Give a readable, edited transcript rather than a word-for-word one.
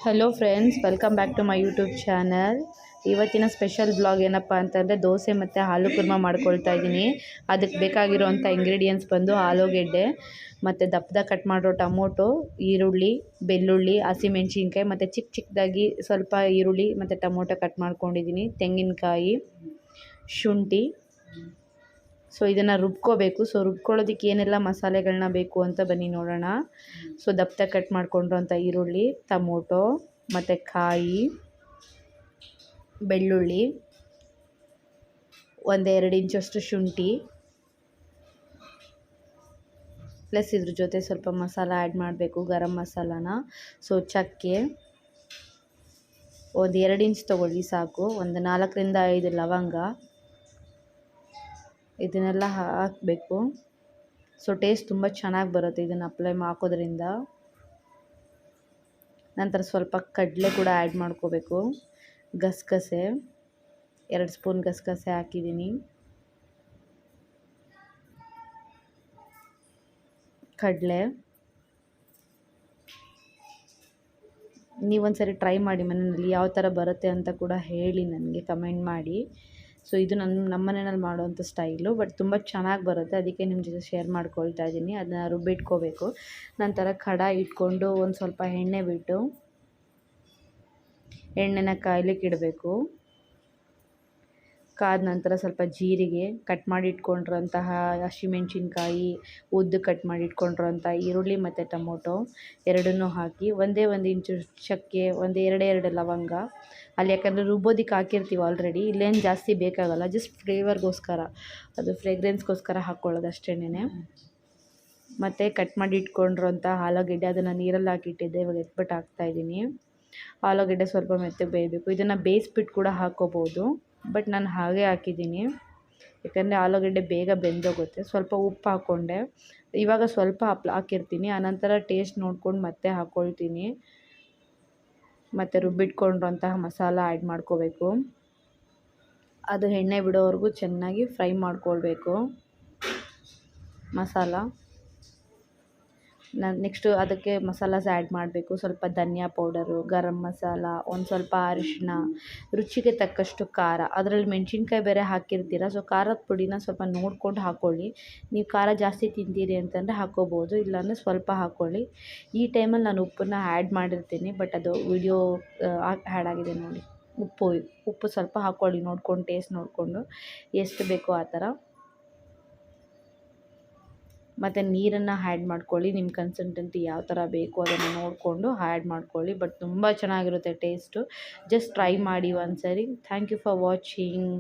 Hello friends, welcome back to my YouTube channel. ಇವತ್ತಿನ special blog ಏನಪ್ಪ ಅಂತಂದರೆ ದೋಸೆ ಮತ್ತು ಆಲೂ ಕುರ್ಮಾ ಮಾಡ್ಕೊಳ್ತಾ ಇದ್ದೀನಿ. ಅದಕ್ಕೆ ಬೇಕಾಗಿರೋವಂಥ ಇಂಗ್ರೀಡಿಯೆಂಟ್ಸ್ ಬಂದು ಆಲೂಗೆಡ್ಡೆ ಮತ್ತು ದಪ್ಪದ ಕಟ್ ಮಾಡಿರೋ ಟೊಮೊಟೊ, ಈರುಳ್ಳಿ, ಬೆಳ್ಳುಳ್ಳಿ, ಹಸಿಮೆಣ್ಸಿನ್ಕಾಯಿ ಮತ್ತು ಚಿಕ್ಕ ಚಿಕ್ಕದಾಗಿ ಸ್ವಲ್ಪ ಈರುಳ್ಳಿ ಮತ್ತು ಟೊಮೊಟೊ ಕಟ್ ಮಾಡ್ಕೊಂಡಿದ್ದೀನಿ, ತೆಂಗಿನಕಾಯಿ, ಶುಂಠಿ. ಸೊ ಇದನ್ನು ರುಬ್ಕೋಬೇಕು. ಸೊ ರುಬ್ಕೊಳ್ಳೋದಕ್ಕೆ ಏನೆಲ್ಲ ಮಸಾಲೆಗಳನ್ನ ಬೇಕು ಅಂತ ಬನ್ನಿ ನೋಡೋಣ. ಸೊ ದಪ್ಪದ ಕಟ್ ಮಾಡ್ಕೊಂಡಿರೋಂಥ ಈರುಳ್ಳಿ, ಟೊಮೊಟೊ ಮತ್ತು ಕಾಯಿ, ಬೆಳ್ಳುಳ್ಳಿ, 1-2 ಇಂಚಷ್ಟು ಶುಂಠಿ, ಪ್ಲಸ್ ಇದ್ರ ಜೊತೆ ಸ್ವಲ್ಪ ಮಸಾಲ ಆ್ಯಡ್ ಮಾಡಬೇಕು, ಗರಂ ಮಸಾಲಾನ. ಸೊ ಚಕ್ಕೆ 1-2 ಇಂಚ್ ತೊಗೊಳ್ಳಿ ಸಾಕು, 4-5 ಲವಂಗ, ಇದನ್ನೆಲ್ಲ ಹಾಕಬೇಕು. ಸೊ ಟೇಸ್ಟ್ ತುಂಬ ಚೆನ್ನಾಗಿ ಬರುತ್ತೆ ಇದನ್ನು ಹಾಕೋದ್ರಿಂದ. ನಂತರ ಸ್ವಲ್ಪ ಕಡಲೆ ಕೂಡ ಆ್ಯಡ್ ಮಾಡ್ಕೋಬೇಕು. ಗಸಗಸೆ 2 ಸ್ಪೂನ್ ಗಸಗಸೆ ಹಾಕಿದ್ದೀನಿ. ಕಡಲೆ ನೀವೊಂದ್ಸರಿ ಟ್ರೈ ಮಾಡಿ ಮನೆಯಲ್ಲಿ, ಯಾವ ಥರ ಬರುತ್ತೆ ಅಂತ ಕೂಡ ಹೇಳಿ ನನಗೆ ಕಮೆಂಟ್ ಮಾಡಿ. ಸೊ ಇದು ನಮ್ಮ ಮನೆಯಲ್ಲಿ ಮಾಡೋವಂಥ ಸ್ಟೈಲು, ಬಟ್ ತುಂಬ ಚೆನ್ನಾಗಿ ಬರುತ್ತೆ, ಅದಕ್ಕೆ ನಿಮ್ಮ ಜೊತೆ ಶೇರ್ ಮಾಡ್ಕೊಳ್ತಾ ಇದ್ದೀನಿ. ಅದನ್ನ ರುಬ್ಬಿಟ್ಕೋಬೇಕು. ನಂತರ ಕಡಾಯಿ ಇಟ್ಕೊಂಡು ಒಂದು ಸ್ವಲ್ಪ ಎಣ್ಣೆ ಬಿಟ್ಟು ಎಣ್ಣೆನ ಕಾಯ್ಲಿಕ್ಕೆ ಇಡಬೇಕು. ಕಾದ ನಂತರ ಸ್ವಲ್ಪ ಜೀರಿಗೆ, ಕಟ್ ಮಾಡಿ ಇಟ್ಕೊಂಡಿರೋಂತಹ ಹಸಿಮೆಣ್ಸಿನ್ಕಾಯಿ, ಉದ್ದು ಕಟ್ ಮಾಡಿ ಇಟ್ಕೊಂಡಿರೋಂಥ ಈರುಳ್ಳಿ ಮತ್ತು ಟೊಮೊಟೊ ಎರಡನ್ನೂ ಹಾಕಿ, 1 ಇಂಚು ಚಕ್ಕೆ, 2 ಲವಂಗ. ಅಲ್ಲಿ ಯಾಕಂದರೆ ರುಬ್ಬೋದಕ್ಕೆ ಹಾಕಿರ್ತೀವಿ ಆಲ್ರೆಡಿ, ಇಲ್ಲೇನು ಜಾಸ್ತಿ ಬೇಕಾಗಲ್ಲ, ಜಸ್ಟ್ ಫ್ಲೇವರ್ಗೋಸ್ಕರ, ಅದು ಫ್ರೇಗ್ರೆನ್ಸ್ಗೋಸ್ಕರ ಹಾಕ್ಕೊಳ್ಳೋದು ಅಷ್ಟೇನೆ. ಮತ್ತು ಕಟ್ ಮಾಡಿ ಇಟ್ಕೊಂಡಿರೋಂಥ ಆಲೂಗೆಡ್ಡೆ, ಅದನ್ನು ನೀರಲ್ಲಿ ಹಾಕಿಟ್ಟಿದ್ದೆ, ಇವಾಗ ಎತ್ಬಿಟ್ಟು ಹಾಕ್ತಾಯಿದ್ದೀನಿ. ಆಲೂಗೆಡ್ಡೆ ಸ್ವಲ್ಪ ಮೆತ್ತಗೆ ಬೇಯಬೇಕು. ಇದನ್ನು ಬೇಯಿಸ್ಬಿಟ್ಟು ಕೂಡ ಹಾಕ್ಕೋಬೋದು, ಬಟ್ ನಾನು ಹಾಗೆ ಹಾಕಿದ್ದೀನಿ, ಯಾಕಂದರೆ ಆಲೂಗೆಡ್ಡೆ ಬೇಗ ಬೆಂದೋಗುತ್ತೆ. ಸ್ವಲ್ಪ ಉಪ್ಪು ಹಾಕ್ಕೊಂಡೆ, ಇವಾಗ ಸ್ವಲ್ಪ ಹಾಕಿರ್ತೀನಿ, ಆನಂತರ ಟೇಸ್ಟ್ ನೋಡ್ಕೊಂಡು ಮತ್ತೆ ಹಾಕ್ಕೊಳ್ತೀನಿ. ಮತ್ತು ರುಬ್ಬಿಟ್ಕೊಂಡಿರೋಂತಹ ಮಸಾಲ ಆ್ಯಡ್ ಮಾಡ್ಕೋಬೇಕು. ಅದು ಎಣ್ಣೆ ಬಿಡೋವರೆಗೂ ಚೆನ್ನಾಗಿ ಫ್ರೈ ಮಾಡ್ಕೊಳ್ಬೇಕು ಮಸಾಲ. ನೆಕ್ಸ್ಟು ಅದಕ್ಕೆ ಮಸಾಲಾಸ್ ಆ್ಯಡ್ ಮಾಡಬೇಕು. ಸ್ವಲ್ಪ ಧನಿಯಾ ಪೌಡರು, ಗರಂ ಮಸಾಲ, ಒಂದು ಸ್ವಲ್ಪ ಅರಿಶಿನ, ರುಚಿಗೆ ತಕ್ಕಷ್ಟು ಖಾರ. ಅದರಲ್ಲಿ ಮೆಣಸಿನ್ಕಾಯಿ ಬೇರೆ ಹಾಕಿರ್ತೀರ, ಸೊ ಖಾರದ ಪುಡಿನ ಸ್ವಲ್ಪ ನೋಡ್ಕೊಂಡು ಹಾಕ್ಕೊಳ್ಳಿ. ನೀವು ಖಾರ ಜಾಸ್ತಿ ತಿಂತೀರಿ ಅಂತಂದರೆ ಹಾಕ್ಕೋಬೋದು, ಇಲ್ಲಾಂದರೆ ಸ್ವಲ್ಪ ಹಾಕ್ಕೊಳ್ಳಿ. ಈ ಟೈಮಲ್ಲಿ ನಾನು ಉಪ್ಪನ್ನು ಆ್ಯಡ್ ಮಾಡಿರ್ತೀನಿ, ಬಟ್ ಅದು ವಿಡಿಯೋ ಆ್ಯಡ್ ಆಗಿದೆ ನೋಡಿ. ಉಪ್ಪು ಸ್ವಲ್ಪ ಹಾಕ್ಕೊಳ್ಳಿ, ನೋಡ್ಕೊಂಡು ಟೇಸ್ಟ್ ನೋಡಿಕೊಂಡು ಎಷ್ಟು ಬೇಕೋ ಆ ಥರ. ಮತ್ತು ನೀರನ್ನು ಆ್ಯಡ್ ಮಾಡ್ಕೊಳ್ಳಿ, ನಿಮ್ಮ ಕನ್ಸಿಸ್ಟೆನ್ಸಿ ಯಾವ ಥರ ಬೇಕು ಅದನ್ನು ನೋಡಿಕೊಂಡು ಆ್ಯಡ್ ಮಾಡ್ಕೊಳ್ಳಿ. ಬಟ್ ತುಂಬ ಚೆನ್ನಾಗಿರುತ್ತೆ ಟೇಸ್ಟು. ಜಸ್ಟ್ ಟ್ರೈ ಮಾಡಿ ಒಂದು ಸರಿ. Thank you for watching.